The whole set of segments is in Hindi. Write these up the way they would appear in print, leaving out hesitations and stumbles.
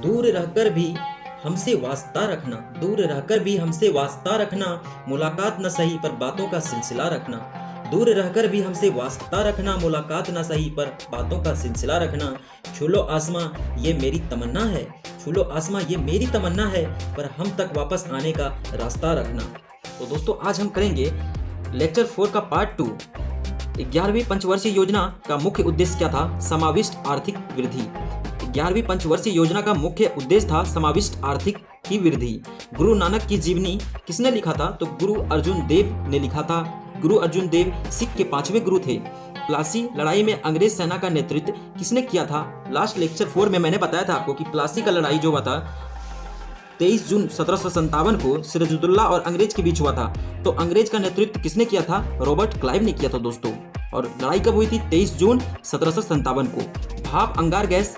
दूर रहकर भी हमसे वास्ता रखना, दूर रहकर भी हमसे वास्ता रखना, मुलाकात न सही पर बातों का सिलसिला रखना। दूर रहकर भी हमसे वास्ता रखना, मुलाकात न सही पर बातों का सिलसिला रखना। छू लो आसमां ये मेरी तमन्ना है, छू लो आसमां ये मेरी तमन्ना है, पर हम तक वापस आने का रास्ता रखना। तो दोस्तों आज हम करेंगे लेक्चर 4 का पार्ट 2। 11वीं पंचवर्षीय योजना का मुख्य उद्देश्य क्या था? समाविष्ट आर्थिक वृद्धि। 11वीं पंचवर्षीय योजना का मुख्य उद्देश्य था समाविष्ट आर्थिक की वृद्धि। गुरु नानक की जीवनी किसने लिखा था? तो गुरु अर्जुन देव ने लिखा था। गुरु अर्जुन देव सिख के 5वें गुरु थे। प्लासी लड़ाई में अंग्रेज सेना का नेतृत्व किसने किया था? लास्ट लेक्चर 4 में मैंने बताया था आपको कि प्लासी का लड़ाई जो हुआ था 23 जून 1757 को सिराजुद्दौला और अंग्रेज के बीच हुआ था। तो अंग्रेज का नेतृत्व किसने किया था? रॉबर्ट क्लाइव ने किया था दोस्तों। और लड़ाई कब हुई थी? 23 जून 1757 को। भाप, अंगार गैस,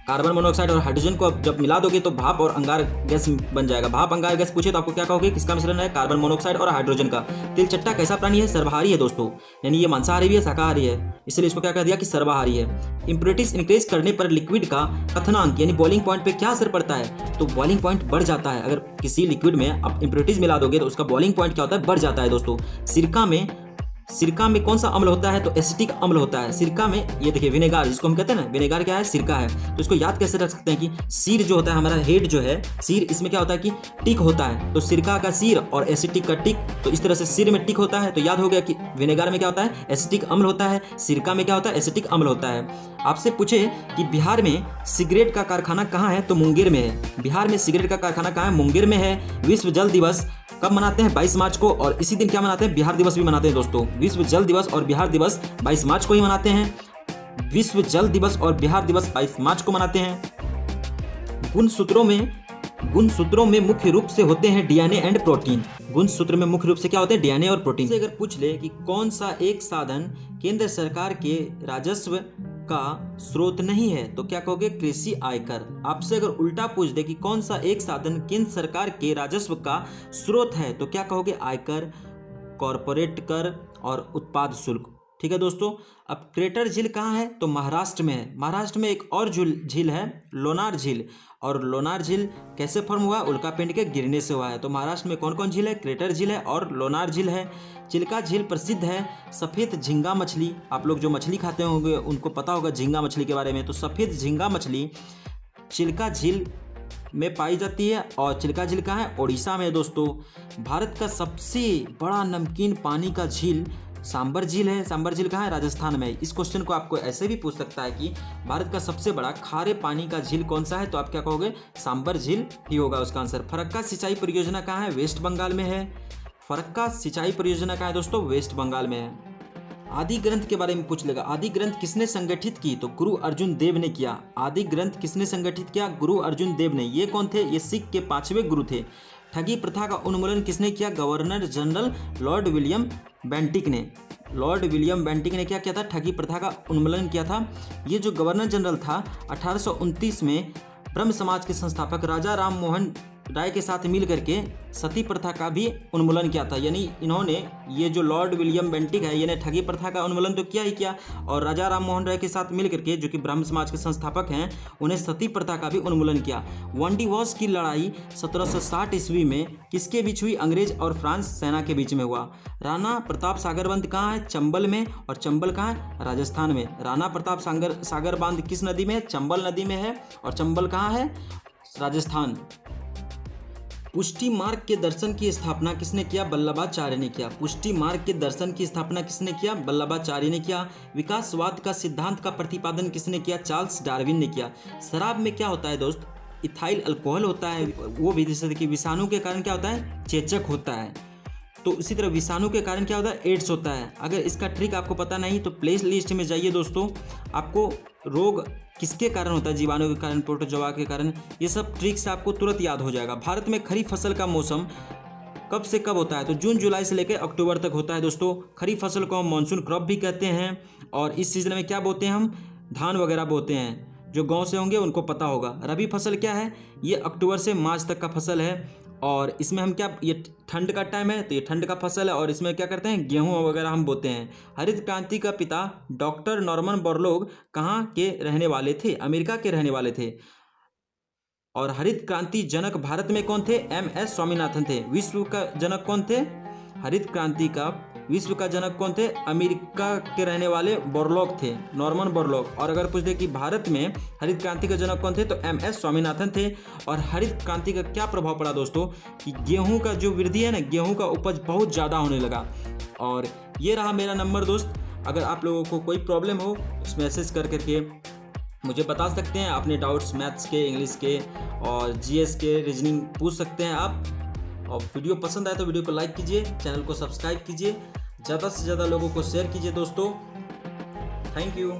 कार्बन मोनोऑक्साइड और हाइड्रोजन को जब मिला दोगे तो भाप और अंगार गैस बन जाएगा। भाप अंगार गैस पूछे तो आपको क्या कहोगे? किसका मिश्रण है? कार्बन मोनोऑक्साइड और हाइड्रोजन का। तिलचट्टा कैसा प्राणी है? सर्वहारी है दोस्तों, यानी ये मांसाहारी भी है, शाकाहारी है, इसलिए इसको क्या कह दिया कि सर्वहारी है। इम्प्योरिटीज इंक्रीज करने पर लिक्विड का कथनांक यानी बॉइलिंग पॉइंट पे क्या असर पड़ता है? तो बॉइलिंग पॉइंट बढ़ जाता है। अगर किसी लिक्विड में आप इम्प्योरिटीज मिला दोगे तो उसका बॉइलिंग पॉइंट क्या होता है? बढ़ जाता है दोस्तों। सिरका में कौन सा अम्ल होता है? तो एसिटिक अम्ल होता है सिरका में। ये देखिए विनेगार, जिसको हम कहते हैं ना, विनेगार क्या है? सिरका है। तो इसको याद कैसे रख सकते हैं कि सिर जो होता है हमारा हेड जो है, सिर, इसमें क्या होता है कि टिक होता है। तो सिरका का सिर और एसिटिक का टिक, तो इस तरह से सिर में टिक होता है। तो याद हो गया कि विनेगार में क्या होता है? एसिटिक अम्ल होता है। सिरका में क्या होता है? एसिटिक अम्ल होता है। आपसे पूछे कि बिहार में सिगरेट का कारखाना कहाँ है? तो मुंगेर में है। बिहार में सिगरेट का कारखाना कहाँ है? मुंगेर में है। विश्व जल दिवस कब मनाते हैं? 22 मार्च को। और इसी दिन क्या मनाते हैं? बिहार दिवस भी मनाते हैं दोस्तों। विश्व जल दिवस और बिहार दिवस 22 मार्च को ही मनाते हैं। विश्व जल दिवस और बिहार दिवस 22 मार्च को मनाते हैं। गुणसूत्रों में मुख्य रूप से होते हैं डीएनए एंड प्रोटीन। गुणसूत्र में मुख्य रूप से क्या होते हैं? डीएनए और प्रोटीन। से अगर पूछ ले कि कौन सा एक साधन केंद्र सरकार के राजस्व का स्रोत नहीं है, तो क्या कहोगे? कृषि आयकर। आपसे अगर उल्टा पूछ दे कि कौन सा एक साधन केंद्र सरकार के राजस्व का स्रोत है, तो क्या कहोगे? आयकर, कॉरपोरेट कर और उत्पाद शुल्क। ठीक है दोस्तों। अब क्रेटर झील कहाँ है? तो महाराष्ट्र में है। महाराष्ट्र में एक और झील है, लोनार झील। और लोनार झील कैसे फॉर्म हुआ? उल्कापिंड के गिरने से हुआ है। तो महाराष्ट्र में कौन कौन झील है? क्रेटर झील है और लोनार झील है। चिल्का झील प्रसिद्ध है सफ़ेद झींगा मछली। आप लोग जो मछली खाते होंगे उनको पता होगा झींगा मछली के बारे में। तो सफ़ेद झींगा मछली चिल्का झील में पाई जाती है। और चिल्का झील कहाँ है? ओडिशा में है दोस्तों। भारत का सबसे बड़ा नमकीन पानी का झील सांबर झील है। सांबर झील कहाँ है? राजस्थान में। इस क्वेश्चन को आपको ऐसे भी पूछ सकता है कि भारत का सबसे बड़ा खारे पानी का झील कौन सा है? तो आप क्या कहोगे? सांबर झील ही होगा उसका आंसर। फरक्का सिंचाई परियोजना कहाँ है? वेस्ट बंगाल में है। फरक्का सिंचाई परियोजना कहाँ है दोस्तों? वेस्ट बंगाल में है। आदि ग्रंथ के बारे में पूछ लेगा। आदि ग्रंथ किसने संगठित की? तो गुरु अर्जुन देव ने किया। आदि ग्रंथ किसने संगठित किया? गुरु अर्जुन देव ने। ये कौन थे? ये सिख के 5वें गुरु थे। ठगी प्रथा का उन्मूलन किसने किया? Governor general Lord William Bentinck ने। लॉर्ड विलियम बेंटिक ने क्या किया था? ठगी प्रथा का उन्मूलन किया था। ये जो गवर्नर जनरल था 1829 में ब्रह्म समाज के संस्थापक राजा राम मोहन राय के साथ मिल करके सती प्रथा का भी उन्मूलन किया था। यानी इन्होंने, ये जो लॉर्ड विलियम बेंटिक है, इन्हें ठगी प्रथा का उन्मूलन तो किया ही किया, और राजा राम मोहन राय के साथ मिल करके, जो कि ब्रह्म समाज के संस्थापक हैं, उन्हें सती प्रथा का भी उन्मूलन किया। वनडीवॉस की लड़ाई 1760 ईस्वी में किसके बीच हुई? अंग्रेज और फ्रांस सेना के बीच में हुआ। राणा प्रताप सागर बांध कहाँ है? चंबल में। और चंबल कहाँ है? राजस्थान में। राणा प्रताप सागर बांध किस नदी में है? चंबल नदी में है। और चंबल कहाँ है? राजस्थान। पुष्टि मार्ग के दर्शन की स्थापना किसने किया? वल्लभाचार्य ने किया। पुष्टि मार्ग के दर्शन की स्थापना किसने किया? वल्लभाचार्य ने किया। विकासवाद का सिद्धांत का प्रतिपादन किसने किया? चार्ल्स डार्विन ने किया। शराब में क्या होता है दोस्त? इथाइल अल्कोहल होता है। वो भी जैसे कि विषाणु के कारण क्या होता है? चेचक होता है। तो इसी तरह विषाणु के कारण क्या होता है? एड्स होता है। अगर इसका ट्रिक आपको पता नहीं तो प्ले लिस्ट में जाइए दोस्तों। आपको रोग किसके कारण होता है? जीवाणु के कारण, प्रोटोजोआ के कारण। ये सब ट्रिक से आपको तुरंत याद हो जाएगा। भारत में खरीफ फसल का मौसम कब से कब होता है? तो जून जुलाई से लेकर अक्टूबर तक होता है दोस्तों। खरीफ फसल को हम मानसून क्रॉप भी कहते हैं। और इस सीजन में क्या बोते हैं हम? धान वगैरह बोते हैं। जो गांव से होंगे उनको पता होगा। रबी फसल क्या है? ये अक्टूबर से मार्च तक का फसल है। और इसमें हम क्या, ये ठंड का टाइम है तो ये ठंड का फसल है। और इसमें क्या करते हैं? गेहूं वगैरह हम बोते हैं। हरित क्रांति का पिता डॉक्टर नॉर्मन बोरलॉग कहाँ के रहने वाले थे? अमेरिका के रहने वाले थे। और हरित क्रांति जनक भारत में कौन थे? MS स्वामीनाथन थे। विश्व का जनक कौन थे? हरित क्रांति का विश्व का जनक कौन थे? अमेरिका के रहने वाले बोरलॉग थे, नॉर्मन बोरलॉग। और अगर पूछ दे कि भारत में हरित क्रांति के जनक कौन थे, तो MS स्वामीनाथन थे। और हरित क्रांति का क्या प्रभाव पड़ा दोस्तों कि गेहूं का जो वृद्धि है ना, गेहूं का उपज बहुत ज़्यादा होने लगा। और ये रहा मेरा नंबर दोस्त। अगर आप लोगों को कोई प्रॉब्लम हो उस मैसेज कर करके मुझे बता सकते हैं। अपने डाउट्स मैथ्स के, इंग्लिश के और GS के, रीजनिंग पूछ सकते हैं आप। और वीडियो पसंद आए तो वीडियो को लाइक कीजिए, चैनल को सब्सक्राइब कीजिए, ज़्यादा से ज़्यादा लोगों को शेयर कीजिए दोस्तों। Thank you.